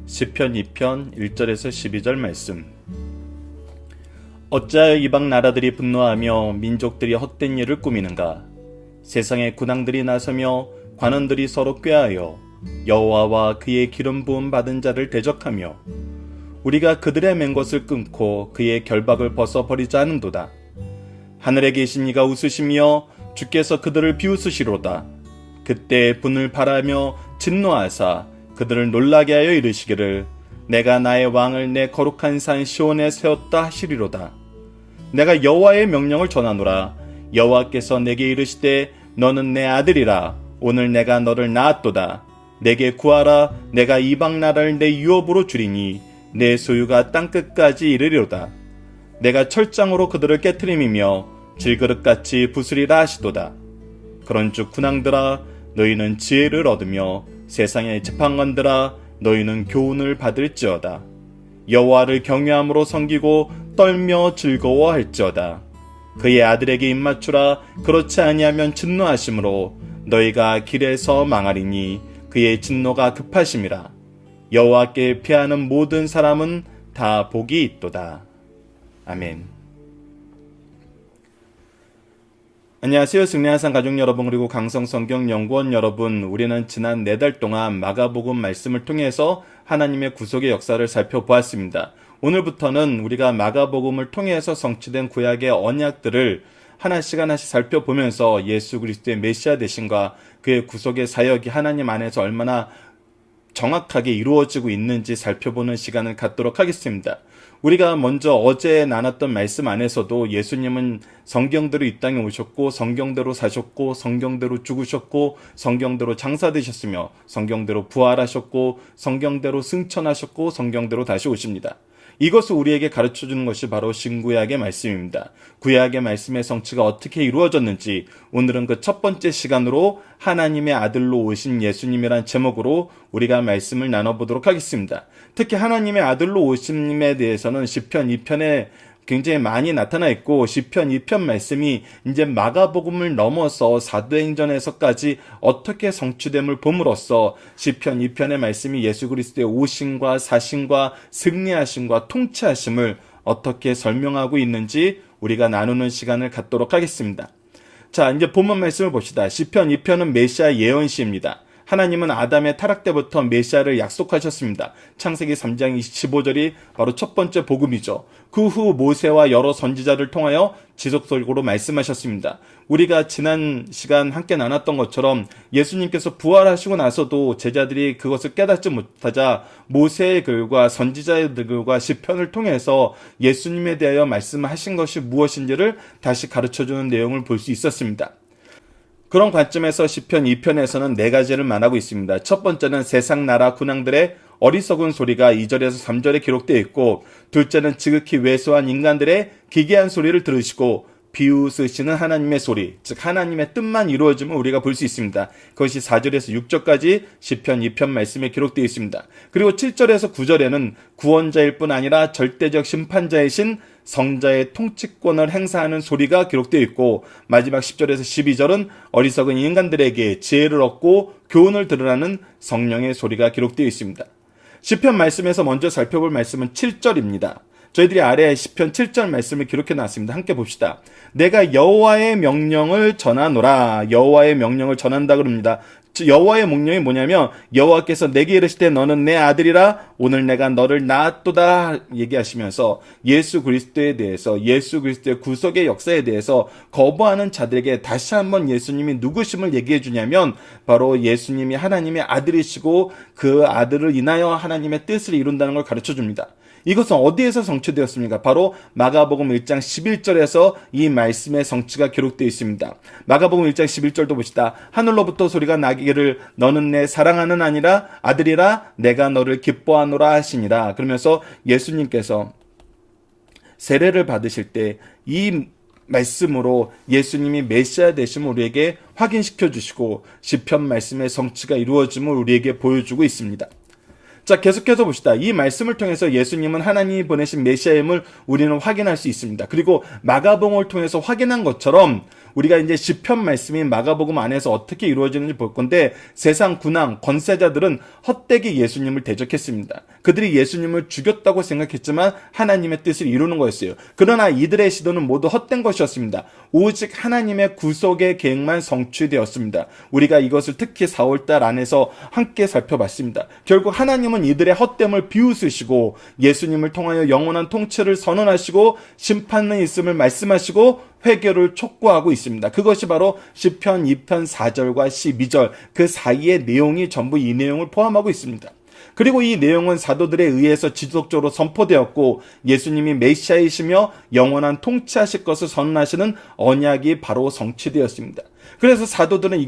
시편 2편 1절에서 12절 말씀. 어찌하여 이방 나라들이 분노하며 민족들이 헛된 일을 꾸미는가? 세상의 군왕들이 나서며 관원들이 서로 꾀하여 여호와와 그의 기름 부음 받은 자를 대적하며 우리가 그들의 맹것을 끊고 그의 결박을 벗어버리자 하는도다. 하늘에 계신 이가 웃으시며 주께서 그들을 비웃으시로다. 그때 분을 발하며 진노하사 그들을 놀라게 하여 이르시기를 내가 나의 왕을 내 거룩한 산 시온에 세웠다 하시리로다. 내가 여호와의 명령을 전하노라. 여호와께서 내게 이르시되 너는 내 아들이라. 오늘 내가 너를 낳았도다. 내게 구하라. 내가 이방 나라를 내 유업으로 주리니 내 소유가 땅끝까지 이르리로다. 내가 철장으로 그들을 깨트림이며 질그릇같이 부수리라 하시도다. 그런즉 군왕들아 너희는 지혜를 얻으며 세상의 지팡관들아 너희는 교훈을 받을지어다. 여호와를 경외함으로 섬기고 떨며 즐거워할지어다. 그의 아들에게 입맞추라. 그렇지 아니하면 진노하심으로 너희가 길에서 망하리니 그의 진노가 급하심이라. 여호와께 피하는 모든 사람은 다 복이 있도다. 아멘. 안녕하세요. 승리한산 가족 여러분, 그리고 강성성경연구원 여러분. 우리는 지난 4달 동안 마가복음 말씀을 통해서 하나님의 구속의 역사를 살펴보았습니다. 오늘부터는 우리가 마가복음을 통해서 성취된 구약의 언약들을 하나씩 살펴보면서 예수 그리스도의 메시아 되심과 그의 구속의 사역이 하나님 안에서 얼마나 정확하게 이루어지고 있는지 살펴보는 시간을 갖도록 하겠습니다. 우리가 먼저 어제 나눴던 말씀 안에서도 예수님은 성경대로 이 땅에 오셨고 성경대로 사셨고 성경대로 죽으셨고 성경대로 장사되셨으며 성경대로 부활하셨고 성경대로 승천하셨고 성경대로 다시 오십니다. 이것을 우리에게 가르쳐주는 것이 바로 신구약의 말씀입니다. 구약의 말씀의 성취가 어떻게 이루어졌는지 오늘은 그 첫 번째 시간으로 하나님의 아들로 오신 예수님이란 제목으로 우리가 말씀을 나눠보도록 하겠습니다. 특히 하나님의 아들로 오심에 대해서는 시편 2편에 굉장히 많이 나타나 있고 시편 2편 말씀이 이제 마가복음을 넘어서 사도행전에서까지 어떻게 성취됨을 봄으로써 시편 2편의 말씀이 예수 그리스도의 오심과 사심과 승리하심과 통치하심을 어떻게 설명하고 있는지 우리가 나누는 시간을 갖도록 하겠습니다. 자, 이제 본문 말씀을 봅시다. 시편 2편은 메시아 예언시입니다. 하나님은 아담의 타락 때부터 메시아를 약속하셨습니다. 창세기 3장 25절이 바로 첫 번째 복음이죠. 그 후 모세와 여러 선지자를 통하여 지속적으로 말씀하셨습니다. 우리가 지난 시간 함께 나눴던 것처럼 예수님께서 부활하시고 나서도 제자들이 그것을 깨닫지 못하자 모세의 글과 선지자의 글과 시편을 통해서 예수님에 대하여 말씀하신 것이 무엇인지를 다시 가르쳐주는 내용을 볼 수 있었습니다. 그런 관점에서 시편 2편에서는 4가지를 말하고 있습니다. 첫 번째는 세상 나라 군왕들의 어리석은 소리가 2절에서 3절에 기록되어 있고, 둘째는 지극히 왜소한 인간들의 기괴한 소리를 들으시고 비웃으시는 하나님의 소리, 즉 하나님의 뜻만 이루어지면 우리가 볼 수 있습니다. 그것이 4절에서 6절까지 시편 2편 말씀에 기록되어 있습니다. 그리고 7절에서 9절에는 구원자일 뿐 아니라 절대적 심판자이신 성자의 통치권을 행사하는 소리가 기록되어 있고, 마지막 10절에서 12절은 어리석은 인간들에게 지혜를 얻고 교훈을 들으라는 성령의 소리가 기록되어 있습니다. 시편 말씀에서 먼저 살펴볼 말씀은 7절입니다. 저희들이 아래에 시편 7절 말씀을 기록해 놨습니다. 함께 봅시다. 내가 여호와의 명령을 전하노라. 여호와의 명령을 전한다 그럽니다. 여호와의 명령이 뭐냐면 여호와께서 내게 이르시되 너는 내 아들이라. 오늘 내가 너를 낳았도다 얘기하시면서 예수 그리스도에 대해서, 예수 그리스도의 구속의 역사에 대해서 거부하는 자들에게 다시 한번 예수님이 누구심을 얘기해 주냐면 바로 예수님이 하나님의 아들이시고 그 아들을 인하여 하나님의 뜻을 이룬다는 걸 가르쳐 줍니다. 이것은 어디에서 성취되었습니까? 바로 마가복음 1장 11절에서 이 말씀의 성취가 기록되어 있습니다. 마가복음 1장 11절도 봅시다. 하늘로부터 소리가 나기를 너는 내 사랑하는 아들이라 내가 너를 기뻐하노라 하시니라. 그러면서 예수님께서 세례를 받으실 때 이 말씀으로 예수님이 메시아 되심을 우리에게 확인시켜 주시고 시편 말씀의 성취가 이루어짐을 우리에게 보여주고 있습니다. 자, 계속해서 봅시다. 이 말씀을 통해서 예수님은 하나님이 보내신 메시아임을 우리는 확인할 수 있습니다. 그리고 마가복음을 통해서 확인한 것처럼 우리가 이제 시편 말씀이 마가복음 안에서 어떻게 이루어지는지 볼 건데, 세상 군왕, 권세자들은 헛되게 예수님을 대적했습니다. 그들이 예수님을 죽였다고 생각했지만 하나님의 뜻을 이루는 거였어요. 그러나 이들의 시도는 모두 헛된 것이었습니다. 오직 하나님의 구속의 계획만 성취되었습니다. 우리가 이것을 특히 4월달 안에서 함께 살펴봤습니다. 결국 하나님은 이들의 헛됨을 비웃으시고 예수님을 통하여 영원한 통치를 선언하시고 심판은 있음을 말씀하시고 회개를 촉구하고 있습니다. 그것이 바로 시편 2편 4절과 12절 그 사이의 내용이 전부 이 내용을 포함하고 있습니다. 그리고 이 내용은 사도들에 의해서 지속적으로 선포되었고 예수님이 메시아이시며 영원한 통치하실 것을 선언하시는 언약이 바로 성취되었습니다. 그래서 사도들은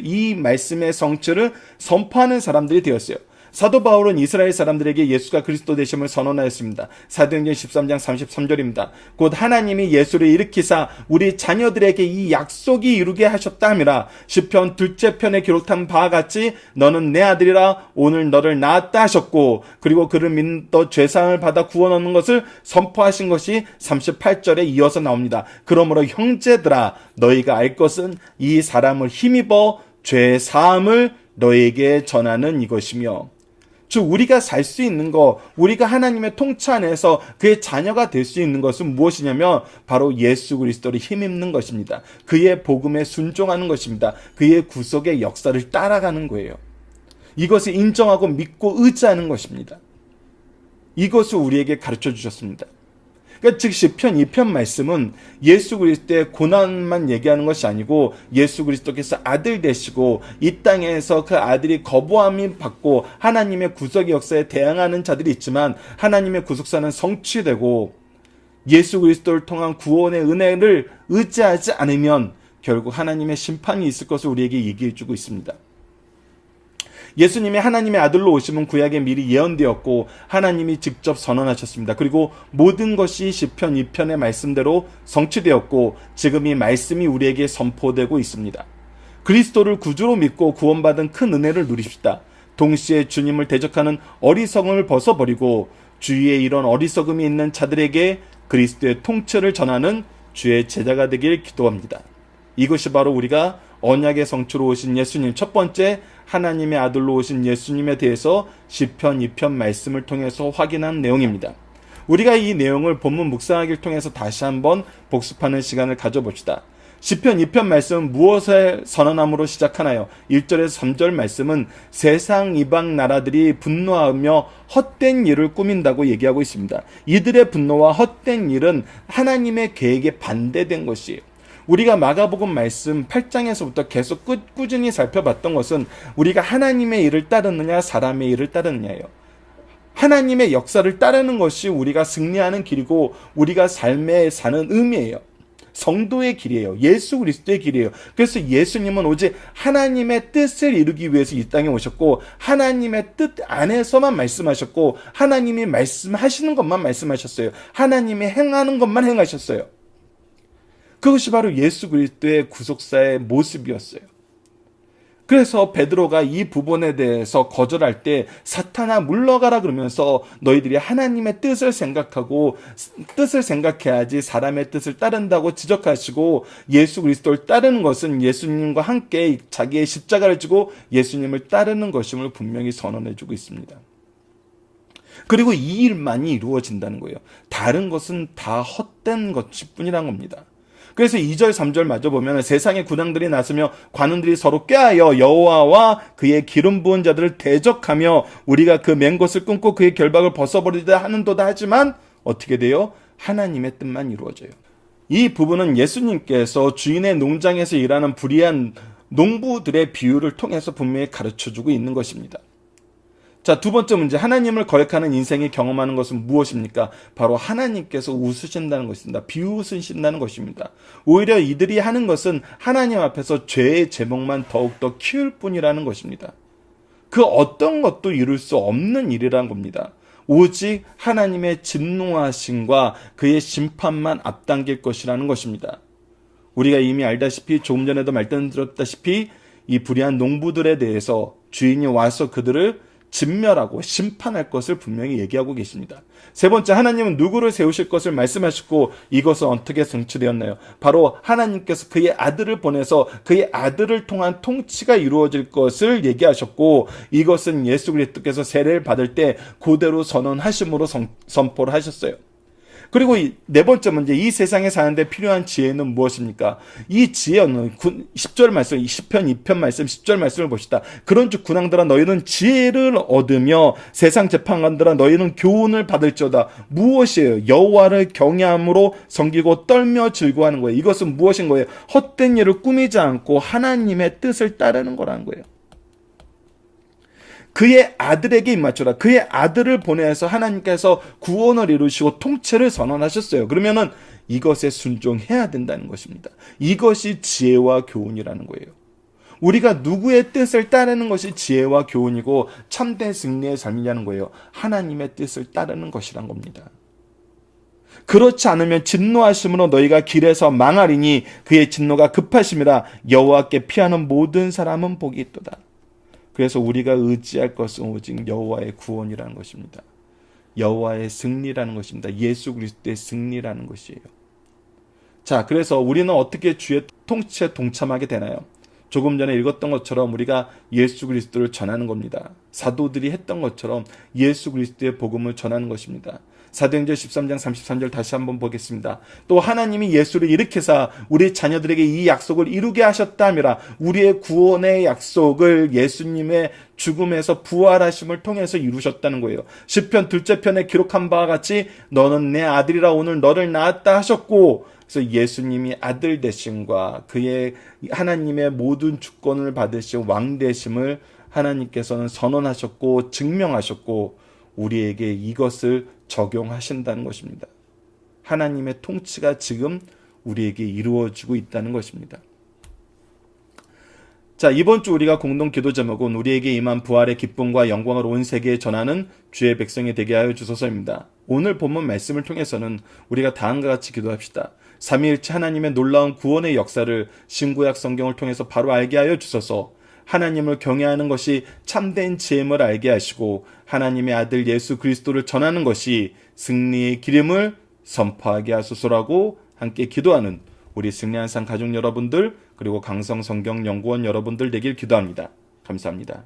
이 말씀의 성취를 선포하는 사람들이 되었어요. 사도 바울은 이스라엘 사람들에게 예수가 그리스도 되심을 선언하였습니다. 사도행전 13장 33절입니다. 곧 하나님이 예수를 일으키사 우리 자녀들에게 이 약속이 이루게 하셨다 함이라. 시편 2편에 기록한 바와 같이 너는 내 아들이라 오늘 너를 낳았다 하셨고, 그리고 그를 믿어 죄사함을 받아 구원 얻는 것을 선포하신 것이 38절에 이어서 나옵니다. 그러므로 형제들아 너희가 알 것은 이 사람을 힘입어 죄사함을 너희에게 전하는 이것이며, 즉 우리가 살 수 있는 것, 우리가 하나님의 통치 안에서 그의 자녀가 될 수 있는 것은 무엇이냐면 바로 예수 그리스도를 힘입는 것입니다. 그의 복음에 순종하는 것입니다. 그의 구속의 역사를 따라가는 거예요. 이것을 인정하고 믿고 의지하는 것입니다. 이것을 우리에게 가르쳐 주셨습니다. 그러니까 즉 시편 2편 말씀은 예수 그리스도의 고난만 얘기하는 것이 아니고 예수 그리스도께서 아들 되시고 이 땅에서 그 아들이 거부함이 받고 하나님의 구속의 역사에 대항하는 자들이 있지만 하나님의 구속사는 성취되고 예수 그리스도를 통한 구원의 은혜를 의지하지 않으면 결국 하나님의 심판이 있을 것을 우리에게 얘기해 주고 있습니다. 예수님이 하나님의 아들로 오심은 구약에 미리 예언되었고 하나님이 직접 선언하셨습니다. 그리고 모든 것이 시편 2편의 말씀대로 성취되었고 지금 이 말씀이 우리에게 선포되고 있습니다. 그리스도를 구주로 믿고 구원받은 큰 은혜를 누립시다. 동시에 주님을 대적하는 어리석음을 벗어버리고 주위에 이런 어리석음이 있는 자들에게 그리스도의 통치를 전하는 주의 제자가 되길 기도합니다. 이것이 바로 우리가 언약의 성취로 오신 예수님, 첫 번째 하나님의 아들로 오신 예수님에 대해서 시편 2편 말씀을 통해서 확인한 내용입니다. 우리가 이 내용을 본문 묵상하기를 통해서 다시 한번 복습하는 시간을 가져봅시다. 시편 2편 말씀은 무엇을 선언함으로 시작하나요? 1절에서 3절 말씀은 세상 이방 나라들이 분노하며 헛된 일을 꾸민다고 얘기하고 있습니다. 이들의 분노와 헛된 일은 하나님의 계획에 반대된 것이에요. 우리가 마가복음 말씀 8장에서부터 계속 꾸준히 살펴봤던 것은 우리가 하나님의 일을 따르느냐 사람의 일을 따르느냐예요. 하나님의 역사를 따르는 것이 우리가 승리하는 길이고 우리가 삶에 사는 의미예요. 성도의 길이에요. 예수 그리스도의 길이에요. 그래서 예수님은 오직 하나님의 뜻을 이루기 위해서 이 땅에 오셨고 하나님의 뜻 안에서만 말씀하셨고 하나님이 말씀하시는 것만 말씀하셨어요. 하나님이 행하는 것만 행하셨어요. 그것이 바로 예수 그리스도의 구속사의 모습이었어요. 그래서 베드로가 이 부분에 대해서 거절할 때 사탄아 물러가라 그러면서 너희들이 하나님의 뜻을 생각해야지 사람의 뜻을 따른다고 지적하시고 예수 그리스도를 따르는 것은 예수님과 함께 자기의 십자가를 지고 예수님을 따르는 것임을 분명히 선언해주고 있습니다. 그리고 이 일만이 이루어진다는 거예요. 다른 것은 다 헛된 것뿐이란 겁니다. 그래서 2절 3절 마저 보면 세상의 군왕들이 나서며 관원들이 서로 꾀하여 여호와와 그의 기름 부은 자들을 대적하며 우리가 그 맨 것을 끊고 그의 결박을 벗어버리다 하는도다 하지만 어떻게 돼요? 하나님의 뜻만 이루어져요. 이 부분은 예수님께서 주인의 농장에서 일하는 불의한 농부들의 비유를 통해서 분명히 가르쳐주고 있는 것입니다. 자, 두 번째 문제, 하나님을 거역하는 인생이 경험하는 것은 무엇입니까? 바로 하나님께서 웃으신다는 것입니다. 비웃으신다는 것입니다. 오히려 이들이 하는 것은 하나님 앞에서 죄의 제목만 더욱더 키울 뿐이라는 것입니다. 그 어떤 것도 이룰 수 없는 일이라는 겁니다. 오직 하나님의 진노하심과 그의 심판만 앞당길 것이라는 것입니다. 우리가 이미 알다시피 조금 전에도 말씀드렸다시피 이 불의한 농부들에 대해서 주인이 와서 그들을 진멸하고 심판할 것을 분명히 얘기하고 계십니다. 세 번째, 하나님은 누구를 세우실 것을 말씀하셨고 이것은 어떻게 성취되었나요? 바로 하나님께서 그의 아들을 보내서 그의 아들을 통한 통치가 이루어질 것을 얘기하셨고 이것은 예수 그리스도께서 세례를 받을 때 그대로 선언하심으로 선포를 하셨어요. 그리고 네 번째 문제, 이 세상에 사는데 필요한 지혜는 무엇입니까? 이 지혜는 10절 말씀, 10편 2편 말씀, 10절 말씀을 봅시다. 그런즉 군왕들아 너희는 지혜를 얻으며 세상 재판관들아 너희는 교훈을 받을지어다. 무엇이에요? 여호와를 경외함으로 섬기고 떨며 즐거워하는 거예요. 이것은 무엇인 거예요? 헛된 일을 꾸미지 않고 하나님의 뜻을 따르는 거라는 거예요. 그의 아들에게 입맞춰라. 그의 아들을 보내서 하나님께서 구원을 이루시고 통치를 선언하셨어요. 그러면은 이것에 순종해야 된다는 것입니다. 이것이 지혜와 교훈이라는 거예요. 우리가 누구의 뜻을 따르는 것이 지혜와 교훈이고 참된 승리의 삶이냐는 거예요. 하나님의 뜻을 따르는 것이란 겁니다. 그렇지 않으면 진노하심으로 너희가 길에서 망하리니 그의 진노가 급하심이라. 여호와께 피하는 모든 사람은 복이 있도다. 그래서 우리가 의지할 것은 오직 여호와의 구원이라는 것입니다. 여호와의 승리라는 것입니다. 예수 그리스도의 승리라는 것이에요. 자, 그래서 우리는 어떻게 주의 통치에 동참하게 되나요? 조금 전에 읽었던 것처럼 우리가 예수 그리스도를 전하는 겁니다. 사도들이 했던 것처럼 예수 그리스도의 복음을 전하는 것입니다. 사도행전 13장 33절 다시 한번 보겠습니다. 또 하나님이 예수를 일으켜사 우리 자녀들에게 이 약속을 이루게 하셨다미라. 우리의 구원의 약속을 예수님의 죽음에서 부활하심을 통해서 이루셨다는 거예요. 시편 둘째 편에 기록한 바와 같이 너는 내 아들이라 오늘 너를 낳았다 하셨고, 그래서 예수님이 아들 되심과 그의 하나님의 모든 주권을 받으신 왕 되심을 하나님께서는 선언하셨고 증명하셨고 우리에게 이것을 적용하신다는 것입니다. 하나님의 통치가 지금 우리에게 이루어지고 있다는 것입니다. 자, 이번 주 우리가 공동 기도 제목은 우리에게 임한 부활의 기쁨과 영광을 온 세계에 전하는 주의 백성이 되게 하여 주소서입니다. 오늘 본문 말씀을 통해서는 우리가 다음과 같이 기도합시다. 삼위일체 하나님의 놀라운 구원의 역사를 신구약 성경을 통해서 바로 알게 하여 주소서. 하나님을 경외하는 것이 참된 지혜임을 알게 하시고 하나님의 아들 예수 그리스도를 전하는 것이 승리의 기름을 선포하게 하소서라고 함께 기도하는 우리 승리한산 가족 여러분들 그리고 강성성경연구원 여러분들 되길 기도합니다. 감사합니다.